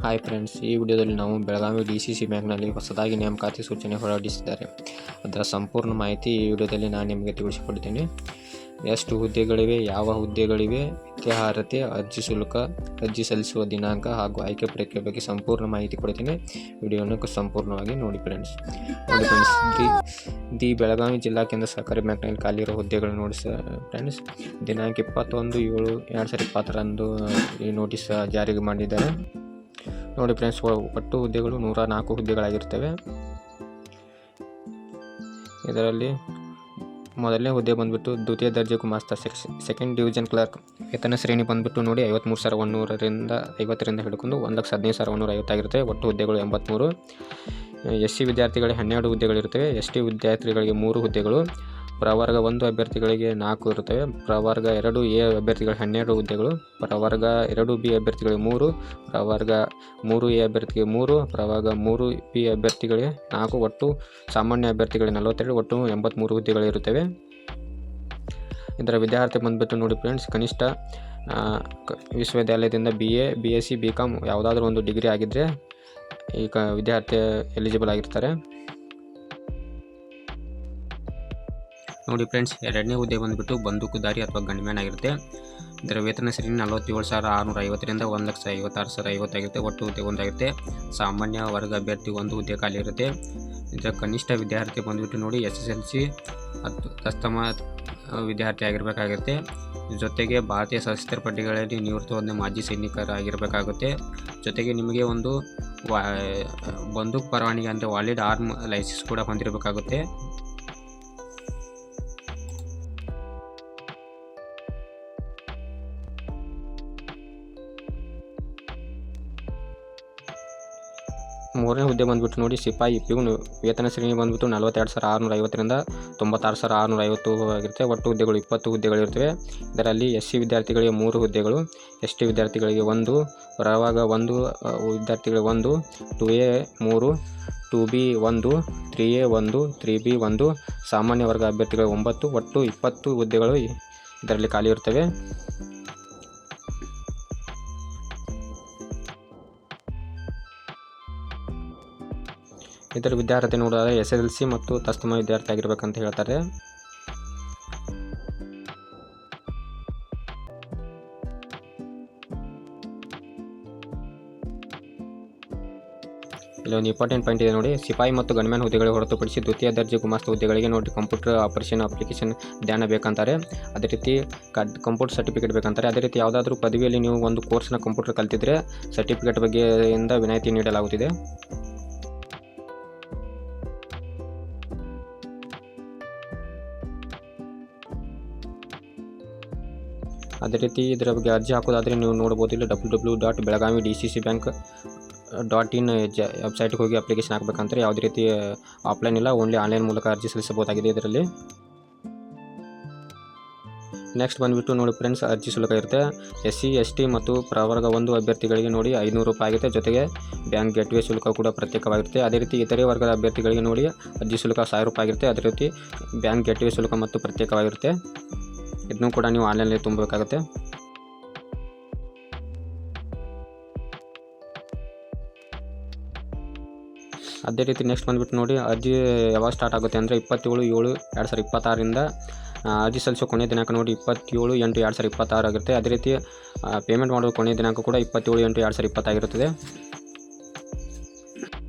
Hi friends, ಈ ವಿಡಿಯೋದಲ್ಲಿ ನಾವು ಬೆಳಗಾವಿ DCC ಬ್ಯಾಂಕ್ನಲ್ಲಿ ಹೊಸದಾಗಿ ನೇಮಕಾತಿ ಸೂಚನೆ ಹೊರಡಿಸಿದ್ದಾರೆ. ಅದರ ಸಂಪೂರ್ಣ ಮಾಹಿತಿ ಈ ವಿಡಿಯೋದಲ್ಲಿ ನಾನು ನಿಮಗೆ ತಿಳಿಸಿಕೊಡ್ತೀನಿ. ಎಷ್ಟು ಹುದ್ದೆಗಳಿವೆ, ಯಾವ ಹುದ್ದೆಗಳಿವೆ, ವಿದ್ಯಾರ್ಹತೆ, ಅರ್ಜಿ ಶುಲ್ಕ, ಅರ್ಜಿ ಸಲ್ಲಿಸುವ ದಿನಾಂಕ ಹಾಗೂ ಆಯ್ಕೆ ಪ್ರಕ್ರಿಯೆ ಬಗ್ಗೆ ಸಂಪೂರ್ಣ ಮಾಹಿತಿ ಕೊಡ್ತೀನಿ. ವಿಡಿಯೋನ ಸಂಪೂರ್ಣವಾಗಿ ನೋಡಿ ಫ್ರೆಂಡ್ಸ್. ದಿ ಬೆಳಗಾವಿ ಜಿಲ್ಲಾ ಕೇಂದ್ರ ಸಹಕಾರಿ ಬ್ಯಾಂಕ್ನಲ್ಲಿ ಖಾಲಿ ಇರೋ ಹುದ್ದೆಗಳು ನೋಡಿ ಫ್ರೆಂಡ್ಸ್. ದಿನಾಂಕ 21/7/2020ರಂದು ಈ ನೋಟಿಸ್ ಜಾರಿಗೆ ಮಾಡಿದ್ದಾರೆ. ನೋಡಿ ಫ್ರೆಂಡ್ಸ್, ಒಟ್ಟು ಹುದ್ದೆಗಳು 104 ಹುದ್ದೆಗಳಾಗಿರ್ತವೆ. ಇದರಲ್ಲಿ ಮೊದಲನೇ ಹುದ್ದೆ ಬಂದುಬಿಟ್ಟು ದ್ವಿತೀಯ ದರ್ಜೆ ಗುಮಾಸ್ತ, ಸೆಕೆಂಡ್ ಡಿವಿಷನ್ ಕ್ಲರ್ಕ್. ವೇತನ ಶ್ರೇಣಿ ಬಂದುಬಿಟ್ಟು ನೋಡಿ 53,100ರಿಂದ 50ರಿಂದ ಹಿಡ್ಕೊಂಡು 1,15,150 ಆಗಿರುತ್ತೆ. ಒಟ್ಟು ಹುದ್ದೆಗಳು 83. SC ವಿದ್ಯಾರ್ಥಿಗಳಿಗೆ 12 ಹುದ್ದೆಗಳಿರ್ತವೆ. ST ವಿದ್ಯಾರ್ಥಿಗಳಿಗೆ 3 ಹುದ್ದೆಗಳು. ಪ್ರವರ್ಗ 1 ಅಭ್ಯರ್ಥಿಗಳಿಗೆ 4 ಇರುತ್ತವೆ. ಪ್ರವರ್ಗ 2A ಅಭ್ಯರ್ಥಿಗಳಿಗೆ 12 ಹುದ್ದೆಗಳು. ಪ್ರವರ್ಗ 2B ಅಭ್ಯರ್ಥಿಗಳಿಗೆ 3, ಪ್ರವರ್ಗ 3A ಅಭ್ಯರ್ಥಿಗೆ 3, ಪ್ರವರ್ಗ 3B ಅಭ್ಯರ್ಥಿಗಳಿಗೆ 4, ಒಟ್ಟು ಸಾಮಾನ್ಯ ಅಭ್ಯರ್ಥಿಗಳಿಗೆ 42, ಒಟ್ಟು 83 ಹುದ್ದೆಗಳಿರುತ್ತವೆ. ಇದರ ವಿದ್ಯಾರ್ಥಿ ಬಂದುಬಿಟ್ಟು ನೋಡಿ ಫ್ರೆಂಡ್ಸ್, ಕನಿಷ್ಠ ವಿಶ್ವವಿದ್ಯಾಲಯದಿಂದ BA, BSc, BCom ಯಾವುದಾದ್ರೂ ಒಂದು ಡಿಗ್ರಿ ಆಗಿದ್ದರೆ ಈಗ ವಿದ್ಯಾರ್ಥಿ ಎಲಿಜಿಬಲ್ ಆಗಿರ್ತಾರೆ. ನೋಡಿ ಫ್ರೆಂಡ್ಸ್, ಎರಡನೇ ಹುದ್ದೆ ಬಂದುಬಿಟ್ಟು ಬಂದೂಕುದಾರಿ ಅಥವಾ ಗನ್ಮ್ಯಾನ್ ಆಗಿರುತ್ತೆ. ಇದರ ವೇತನ ಶ್ರೇಣಿ 47,650ರಿಂದ 1,56,050 ಆಗಿರುತ್ತೆ. ಒಟ್ಟು ಹುದ್ದೆ ಒಂದಾಗಿರುತ್ತೆ. ಸಾಮಾನ್ಯ ವರ್ಗ ಅಭ್ಯರ್ಥಿ 1 ಹುದ್ದೆ ಖಾಲಿ ಇರುತ್ತೆ. ಇದರ ಕನಿಷ್ಠ ವಿದ್ಯಾರ್ಥಿ ಬಂದುಬಿಟ್ಟು ನೋಡಿ SSLC ಮತ್ತು ತಸ್ತಮ ವಿದ್ಯಾರ್ಥಿ ಆಗಿರಬೇಕಾಗುತ್ತೆ. ಜೊತೆಗೆ ಭಾರತೀಯ ಸಶಸ್ತ್ರ ಪಡೆಗಳಲ್ಲಿ ನಿವೃತ್ತ ಹೊಂದಿದ ಮಾಜಿ ಸೈನಿಕರಾಗಿರಬೇಕಾಗುತ್ತೆ. ಜೊತೆಗೆ ನಿಮಗೆ ಒಂದು ಬಂದೂಕು ಪರವಾನಗಿ ಅಂದರೆ ವಾಲಿಡ್ ಆರ್ಮ್ ಲೈಸೆನ್ಸ್ ಕೂಡ ಹೊಂದಿರಬೇಕಾಗುತ್ತೆ. ಮೂರನೇ ಹುದ್ದೆ ಬಂದುಬಿಟ್ಟು ನೋಡಿ ಸಿಪಾಯಿ ಪ್ಯೂನ್. ವೇತನ ಶ್ರೇಣಿ ಬಂದುಬಿಟ್ಟು 42,650ರಿಂದ 96,650 ಆಗಿರುತ್ತೆ. ಒಟ್ಟು ಹುದ್ದೆಗಳು 20 ಹುದ್ದೆಗಳಿರ್ತವೆ. ಇದರಲ್ಲಿ SC ವಿದ್ಯಾರ್ಥಿಗಳಿಗೆ 3 ಹುದ್ದೆಗಳು, ST ವಿದ್ಯಾರ್ಥಿಗಳಿಗೆ 1, ಪ್ರವರ್ಗ 1 ವಿದ್ಯಾರ್ಥಿಗಳಿಗೆ 1, 2A 3, 2B 1, 3A 1, 3B 1, ಸಾಮಾನ್ಯ ವರ್ಗ ಅಭ್ಯರ್ಥಿಗಳಿಗೆ 9, ಒಟ್ಟು 20 ಹುದ್ದೆಗಳು ಇದರಲ್ಲಿ ಖಾಲಿ ಇರ್ತವೆ. ಇದರ ವಿದ್ಯಾರ್ಥಿ ನೋಡಿದರೆ SSLC ಮತ್ತು ತಸ್ತಮ ವಿದ್ಯಾರ್ಥಿ ಆಗಿರಬೇಕಂತ ಹೇಳ್ತಾರೆ. ಇಲ್ಲೊಂದು ಇಂಪಾರ್ಟೆಂಟ್ ಪಾಯಿಂಟ್ ಇದೆ ನೋಡಿ. ಸಿಪಾಯಿ ಮತ್ತು ಗನ್ಮ್ಯಾನ್ ಹುದ್ದೆಗಳಿಗೆ ಹೊರತುಪಡಿಸಿ ದ್ವಿತೀಯ ದರ್ಜೆ ಗುಮಾಸ್ತ ಹುದ್ದೆಗಳಿಗೆ ನೋಡಿ ಕಂಪ್ಯೂಟರ್ ಆಪರೇಷನ್ ಅಪ್ಲಿಕೇಶನ್ ಜ್ಞಾನ ಬೇಕಂತಾರೆ. ಅದೇ ರೀತಿ ಕಂಪ್ಯೂಟರ್ ಸರ್ಟಿಫಿಕೇಟ್ ಬೇಕಂತಾರೆ. ಅದೇ ರೀತಿ ಯಾವುದಾದ್ರೂ ಪದವಿಯಲ್ಲಿ ನೀವು ಒಂದು ಕೋರ್ಸ್ನ ಕಂಪ್ಯೂಟರ್ ಕಲ್ತಿದ್ರೆ ಸರ್ಟಿಫಿಕೇಟ್ ಬಗ್ಗೆಯಿಂದ ವಿನಾಯಿತಿ ನೀಡಲಾಗುತ್ತಿದೆ. ಅದೇ ರೀತಿ ಇದರ ಬಗ್ಗೆ ಅರ್ಜಿ ಹಾಕೋದಾದರೆ ನೀವು ನೋಡ್ಬೋದು. ಇಲ್ಲಿ www.belagavi.dccbank.in ವೆಬ್ಸೈಟ್ಗೆ ಹೋಗಿ ಅಪ್ಲಿಕೇಶನ್ ಹಾಕಬೇಕಂತಾರೆ. ಯಾವುದೇ ರೀತಿ ಆಫ್ಲೈನ್ ಇಲ್ಲ, ಓನ್ಲಿ ಆನ್ಲೈನ್ ಮೂಲಕ ಅರ್ಜಿ ಸಲ್ಲಿಸಬಹುದಾಗಿದೆ ಇದರಲ್ಲಿ. ನೆಕ್ಸ್ಟ್ ಬಂದುಬಿಟ್ಟು ನೋಡಿ ಫ್ರೆಂಡ್ಸ್, ಅರ್ಜಿ ಶುಲ್ಕ ಇರುತ್ತೆ. SC, ST ಮತ್ತು ಪ್ರವರ್ಗ 1 ಅಭ್ಯರ್ಥಿಗಳಿಗೆ ನೋಡಿ 500 ರೂಪಾಯಿ ಆಗುತ್ತೆ. ಜೊತೆಗೆ ಬ್ಯಾಂಕ್ ಗೇಟ್ವೇ ಶುಲ್ಕ ಕೂಡ ಪ್ರತ್ಯೇಕವಾಗಿರುತ್ತೆ. ಅದೇ ರೀತಿ ಇತರೆ ವರ್ಗದ ಅಭ್ಯರ್ಥಿಗಳಿಗೆ ನೋಡಿ ಅರ್ಜಿ ಶುಲ್ಕ 1000 ರೂಪಾಯಿ ಆಗಿರುತ್ತೆ. ಅದೇ ರೀತಿ ಬ್ಯಾಂಕ್ ಗೇಟ್ವೇ ಶುಲ್ಕ ಮತ್ತು ಪ್ರತ್ಯೇಕವಾಗಿರುತ್ತೆ. ಇದನ್ನು ಕೂಡ ನೀವು ಆನ್ಲೈನಲ್ಲಿ ತುಂಬಬೇಕಾಗುತ್ತೆ. ಅದೇ ರೀತಿ ನೆಕ್ಸ್ಟ್ ಬಂದುಬಿಟ್ಟು ನೋಡಿ, ಅರ್ಜಿ ಯಾವಾಗ ಸ್ಟಾರ್ಟ್ ಆಗುತ್ತೆ ಅಂದರೆ 27/7/2026ರಿಂದ ಅರ್ಜಿ ಸಲ್ಲಿಸೋ ಕೊನೆಯ ದಿನಾಂಕ ನೋಡಿ 27/8/2026 ಆಗಿರುತ್ತೆ. ಅದೇ ರೀತಿ ಪೇಮೆಂಟ್ ಮಾಡೋ ಕೊನೆಯ ದಿನಾಂಕ ಕೂಡ 27/8/2020 ಆಗಿರುತ್ತದೆ.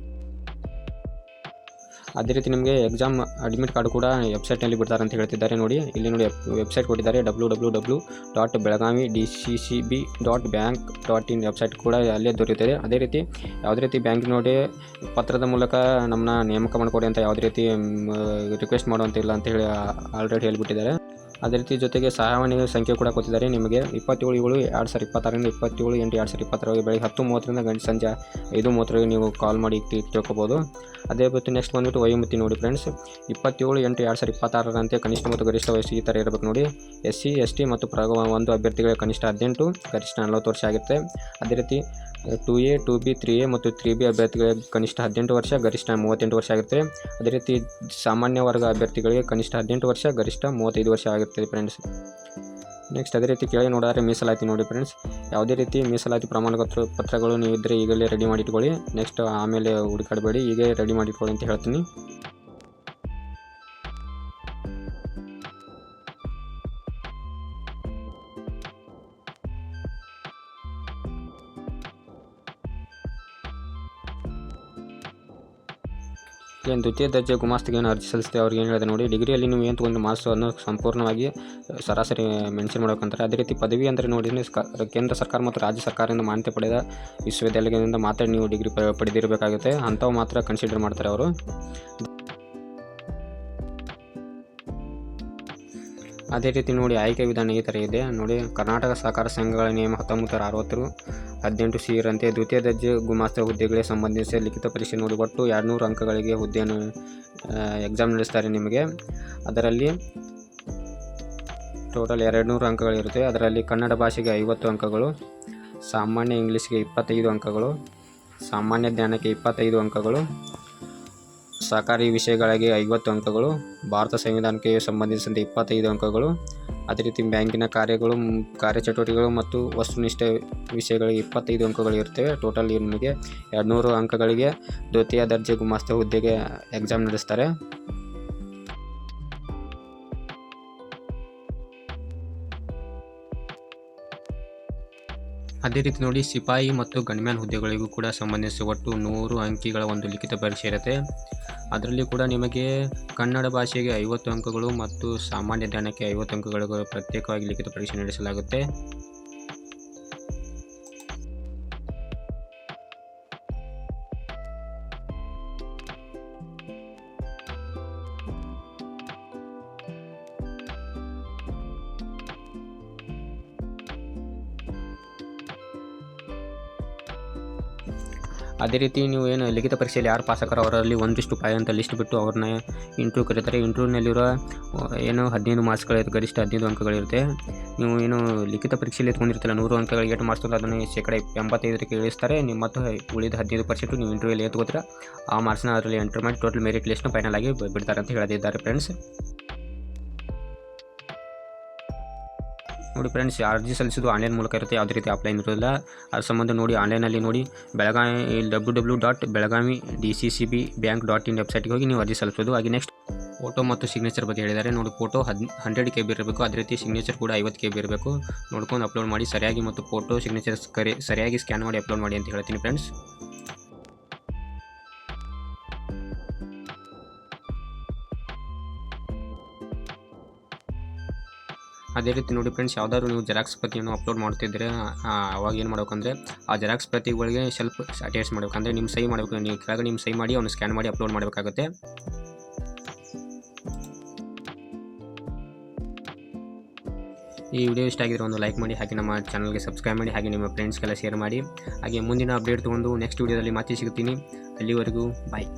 ಅದೇ ರೀತಿ ನಿಮಗೆ ಎಕ್ಸಾಮ್ ಅಡ್ಮಿಟ್ ಕಾರ್ಡ್ ಕೂಡ ವೆಬ್ಸೈಟ್ನಲ್ಲಿ ಬಿಡ್ತಾರೆ ಅಂತ ಹೇಳ್ತಿದ್ದಾರೆ. ನೋಡಿ ಇಲ್ಲಿ ನೋಡಿ ವೆಬ್ಸೈಟ್ ಕೊಟ್ಟಿದ್ದಾರೆ, www.belagavi.dccb.bank.in ವೆಬ್ಸೈಟ್ ಕೂಡ ಅಲ್ಲೇ ದೊರೆಯುತ್ತದೆ. ಅದೇ ರೀತಿ ಯಾವುದೇ ರೀತಿ ಬ್ಯಾಂಕ್ ನೋಡಿ ಪತ್ರದ ಮೂಲಕ ನಮ್ಮನ್ನ ನೇಮಕ ಮಾಡಿಕೊಡಿ ಅಂತ ಯಾವುದೇ ರೀತಿ ರಿಕ್ವೆಸ್ಟ್ ಮಾಡುವಂತಿಲ್ಲ ಅಂತ ಹೇಳಿ ಆಲ್ರೆಡಿ ಹೇಳಿಬಿಟ್ಟಿದ್ದಾರೆ. ಅದೇ ರೀತಿ ಜೊತೆಗೆ ಸಹಾಯವಾಣಿ ಸಂಖ್ಯೆ ಕೂಡ ಕೊಟ್ಟಿದ್ದಾರೆ ನಿಮಗೆ. 27/7/2026ರಿಂದ 27/8/2026 ಬೆಳಗ್ಗೆ 10:30ರಿಂದ ಸಂಜೆ 5:30 ನೀವು ಕಾಲ್ ಮಾಡಿ ತಿಳ್ಕೊಬೋದು. ಅದೇ ರೀತಿ ನೆಕ್ಸ್ಟ್ ಬಂದುಬಿಟ್ಟು ವಯೋಮಿತಿ ನೋಡಿ ಫ್ರೆಂಡ್ಸ್, 27/8/2026ರಂತೆ ಕನಿಷ್ಠ ಮತ್ತು ಗರಿಷ್ಠ ವಯಸ್ಸು ಈ ಥರ ಇರಬೇಕು ನೋಡಿ. SC, ST ಮತ್ತು ಪ್ರವರ್ಗ 1 ಅಭ್ಯರ್ಥಿಗಳಿಗೆ ಕನಿಷ್ಠ 18, ಗರಿಷ್ಠ 40 ವರ್ಷ ಆಗಿರುತ್ತೆ. ಅದೇ ರೀತಿ 2A, 2B, 3A ಮತ್ತು 3B ಅಭ್ಯರ್ಥಿಗಳಿಗೆ ಕನಿಷ್ಠ 18 ವರ್ಷ, ಗರಿಷ್ಠ 38 ವರ್ಷ ಆಗಿರುತ್ತೆ. ಅದೇ ರೀತಿ ಸಾಮಾನ್ಯ ವರ್ಗ ಅಭ್ಯರ್ಥಿಗಳಿಗೆ ಕನಿಷ್ಠ 18 ವರ್ಷ, ಗರಿಷ್ಠ 35 ವರ್ಷ ಆಗಿರ್ತದೆ ಫ್ರೆಂಡ್ಸ್. ನೆಕ್ಸ್ಟ್ ಅದೇ ರೀತಿ ಕೆಳಗೆ ನೋಡಿದ್ರೆ ಮೀಸಲಾತಿ ನೋಡಿ ಫ್ರೆಂಡ್ಸ್, ಯಾವುದೇ ರೀತಿ ಮೀಸಲಾತಿ ಪ್ರಮಾಣ ಪತ್ರಗಳು ನೀವು ಇದ್ದರೆ ಈಗಲೇ ರೆಡಿ ಮಾಡಿಟ್ಕೊಳ್ಳಿ. ನೆಕ್ಸ್ಟ್ ಆಮೇಲೆ ಹುಡುಕಾಡಬೇಡಿ, ಹೀಗೆ ರೆಡಿ ಮಾಡಿಟ್ಕೊಳ್ಳಿ ಅಂತ ಹೇಳ್ತೀನಿ. ಏನು ದ್ವಿತೀಯ ದರ್ಜೆ ಗುಮಾಸ್ತಿಗೆ ಏನು ಅರ್ಜಿ ಸಲ್ಲಿಸ್ತೀವಿ ಅವ್ರಿಗೆ ಏನು ಹೇಳಿದೆ ನೋಡಿ, ಡಿಗ್ರಿಯಲ್ಲಿ ನೀವು ಏನು ತೊಗೊಂಡು ಮಾರ್ಕ್ಸನ್ನು ಸಂಪೂರ್ಣವಾಗಿ ಸರಾಸರಿ ಮೆನ್ಷನ್ ಮಾಡ್ಬೇಕಂತಾರೆ. ಅದೇ ರೀತಿ ಪದವಿ ಅಂದರೆ ನೋಡಿ, ಕೇಂದ್ರ ಸರ್ಕಾರ ಮತ್ತು ರಾಜ್ಯ ಸರ್ಕಾರದಿಂದ ಮಾನ್ಯತೆ ಪಡೆದ ವಿಶ್ವವಿದ್ಯಾಲಯದಿಂದ ಮಾತ್ರ ನೀವು ಡಿಗ್ರಿ ಪಡೆದಿರಬೇಕಾಗುತ್ತೆ, ಅಂಥವು ಮಾತ್ರ ಕನ್ಸಿಡರ್ ಮಾಡ್ತಾರೆ ಅವರು. ಅದೇ ರೀತಿ ನೋಡಿ ಆಯ್ಕೆ ವಿಧಾನ ಈ ಥರ ಇದೆ ನೋಡಿ. ಕರ್ನಾಟಕ ಸಹಕಾರ ಸಂಘಗಳ ನಿಯಮ 1960 18C ಇರಂತೆ ದ್ವಿತೀಯ ದರ್ಜೆ ಗುಮಾಸ್ತ ಹುದ್ದೆಗಳಿಗೆ ಸಂಬಂಧಿಸಿ ಲಿಖಿತ ಪರೀಕ್ಷೆ ನೋಡಿ ಒಟ್ಟು 200 ಅಂಕಗಳಿಗೆ ಹುದ್ದೆಯನ್ನು ಎಕ್ಸಾಮ್ ನಡೆಸ್ತಾರೆ ನಿಮಗೆ. ಅದರಲ್ಲಿ ಟೋಟಲ್ 200 ಅಂಕಗಳಿರುತ್ತೆ. ಅದರಲ್ಲಿ ಕನ್ನಡ ಭಾಷೆಗೆ 50 ಅಂಕಗಳು, ಸಾಮಾನ್ಯ ಇಂಗ್ಲೀಷ್ಗೆ 25 ಅಂಕಗಳು, ಸಾಮಾನ್ಯ ಜ್ಞಾನಕ್ಕೆ 25 ಅಂಕಗಳು, ಸಹಕಾರಿ ವಿಷಯಗಳಿಗೆ 50 ಅಂಕಗಳು, ಭಾರತ ಸಂವಿಧಾನಕ್ಕೆ ಸಂಬಂಧಿಸಿದಂತೆ 25 ಅಂಕಗಳು, ಅದೇ ರೀತಿ ಬ್ಯಾಂಕಿನ ಕಾರ್ಯಚಟುವಟಿಕೆಗಳು ಮತ್ತು ವಸ್ತುನಿಷ್ಠ ವಿಷಯಗಳಿಗೆ 25 ಅಂಕಗಳು ಇರ್ತವೆ. ಟೋಟಲ್ ನಿಮಗೆ 200 ಅಂಕಗಳಿಗೆ ದ್ವಿತೀಯ ದರ್ಜೆ ಗುಮಾಸ್ತ ಹುದ್ದೆಗೆ ಎಕ್ಸಾಮ್ ನಡೆಸ್ತಾರೆ. ಅದೇ ರೀತಿ ನೋಡಿ ಸಿಪಾಯಿ ಮತ್ತು ಗನ್ಮ್ಯಾನ್ ಹುದ್ದೆಗಳಿಗೂ ಕೂಡ ಸಂಬಂಧಿಸಿ ಒಟ್ಟು 100 ಅಂಕಿಗಳ ಒಂದು ಲಿಖಿತ ಪರೀಕ್ಷೆ ಇರುತ್ತೆ. ಅದರಲ್ಲಿ ಕೂಡ ನಿಮಗೆ ಕನ್ನಡ ಭಾಷೆಗೆ 50 ಅಂಕಗಳು ಮತ್ತು ಸಾಮಾನ್ಯ ಜ್ಞಾನಕ್ಕೆ 50 ಅಂಕಗಳು ಪ್ರತ್ಯೇಕವಾಗಿ ಲಿಖಿತ ಪರೀಕ್ಷೆ ನಡೆಸಲಾಗುತ್ತೆ. ಅದೇ ರೀತಿ ನೀವು ಏನು ಲಿಖಿತ ಪರೀಕ್ಷೆಯಲ್ಲಿ ಯಾರು ಪಾಸ್ ಆಗ್ತಾರೋ ಅವರಲ್ಲಿ 1:5 ಅಂತ ಲಿಸ್ಟ್ ಬಿಟ್ಟು ಅವ್ರನ್ನ ಇಂಟ್ರ್ಯೂ ಕರೀತಾರೆ. ಇಂಟ್ರ್ಯೂನಲ್ಲಿರೋ ಏನು 15 ಮಾರ್ಕ್ಸ್ಗಳು ಗರಿಷ್ಠ 15 ಅಂಕಗಳಿರುತ್ತೆ. ನೀವು ಏನು ಲಿಖಿತ ಪರೀಕ್ಷೆಯಲ್ಲಿ ಎತ್ಕೊಂಡಿರ್ತಿಲ್ಲ 100 ಅಂಕಗಳಿಗೆ ಎಷ್ಟು ಮಾರ್ಕ್ಸ್ ತೊಗೊಂಡು ಅದನ್ನು 85% ಇಳಿಸ್ತಾರೆ. ನಿಮ್ಮ ಮತ್ತು ಉಳಿದ 15% ನೀವು ಇಂಟ್ರ್ಯೂಯಲ್ಲಿ ಎತ್ಕೋತೀರ. ಆ ಮಾರ್ಕ್ಸ್ನ ಅದರಲ್ಲಿ ಎಂಟ್ರ್ ಮಾಡಿ ಟೋಟಲ್ ಮೆರಿಟ್ ಲಿಸ್ಟ್ನ ಫೈನಲ್ ಆಗಿ ಬಿಡ್ತಾರೆ ಅಂತ ಹೇಳಿದ್ದಾರೆ ಫ್ರೆಂಡ್ಸ್. ನೋಡಿ ಫ್ರೆಂಡ್ಸ್, ಅರ್ಜಿ ಸಲ್ಲಿಸೋದು ಆನ್ಲೈನ್ ಮೂಲಕ ಇರುತ್ತೆ, ಯಾವುದೇ ರೀತಿ ಆಫ್ಲೈನ್ ಇರೋದಿಲ್ಲ. ಅದ್ರ ಸಂಬಂಧ ನೋಡಿ ಆನ್ಲೈನಲ್ಲಿ ನೋಡಿ ಬೆಳಗಾವಿ www.belagavi.dccbbank.in ವೆಬ್ಸೈಟ್ಗೆ ಹೋಗಿ ನೀವು ಅರ್ಜಿ ಸಲ್ಲಿಸೋದು. ಹಾಗೆ ನೆಕ್ಸ್ಟ್ ಫೋಟೋ ಮತ್ತು ಸಿಗ್ನೇಚರ್ ಬಗ್ಗೆ ಹೇಳಿದ್ದಾರೆ ನೋಡಿ. ಫೋಟೋ 100 KB ಇರಬೇಕು, ಅದೇ ರೀತಿ ಸಿಗ್ನೇಚರ್ ಕೂಡ 50 KB ಇರಬೇಕು. ನೋಡ್ಕೊಂಡು ಅಪ್ಲೋಡ್ ಮಾಡಿ ಸರಿಯಾಗಿ, ಮತ್ತು ಫೋಟೋ ಸಿಗ್ನೇಚರ್ ಸರಿಯಾಗಿ ಸ್ಕ್ಯಾನ್ ಮಾಡಿ ಅಪ್ಲೋಡ್ ಮಾಡಿ ಅಂತ ಹೇಳ್ತೀನಿ ಫ್ರೆಂಡ್ಸ್. ಅದೇ ರೀತಿ ನೋಡಿ ಫ್ರೆಂಡ್ಸ್, ಯಾವುದಾದ್ರು ನೀವು ಜೆರಾಕ್ಸ್ ಪ್ರತಿಯನ್ನು ಅಪ್ಲೋಡ್ ಮಾಡ್ತಿದ್ರೆ ಅವಾಗ ಏನು ಮಾಡ್ಬೇಕಂದ್ರೆ ಆ ಜೆರಾಕ್ಸ್ ಪ್ರತಿಗಳಿಗೆ ಸ್ವಲ್ಪ ಅಟ್ಯಾಚ್ ಮಾಡಬೇಕಂದ್ರೆ ನಿಮ್ಮ ಸಹಿ ಮಾಡಬೇಕು. ನೀವು ಕೆಳಗೆ ನಿಮ್ಮ ಸಹಿ ಮಾಡಿ ಅವನು ಸ್ಕ್ಯಾನ್ ಮಾಡಿ ಅಪ್ಲೋಡ್ ಮಾಡಬೇಕಾಗುತ್ತೆ. ಈ ವಿಡಿಯೋ ಇಷ್ಟ ಆಗಿದ್ರೆ ಒಂದು ಲೈಕ್ ಮಾಡಿ, ಹಾಗೆ ನಮ್ಮ ಚಾನಲ್ಗೆ ಸಬ್ಸ್ಕ್ರೈಬ್ ಮಾಡಿ, ಹಾಗೆ ನಿಮ್ಮ ಫ್ರೆಂಡ್ಸ್ಗೆಲ್ಲ ಶೇರ್ ಮಾಡಿ. ಹಾಗೆ ಮುಂದಿನ ಅಪ್ಡೇಟ್ ತೊಗೊಂಡು ನೆಕ್ಸ್ಟ್ ವಿಡಿಯೋದಲ್ಲಿ ಮತ್ತೆ ಸಿಗ್ತೀನಿ. ಅಲ್ಲಿವರೆಗೂ ಬಾಯ್.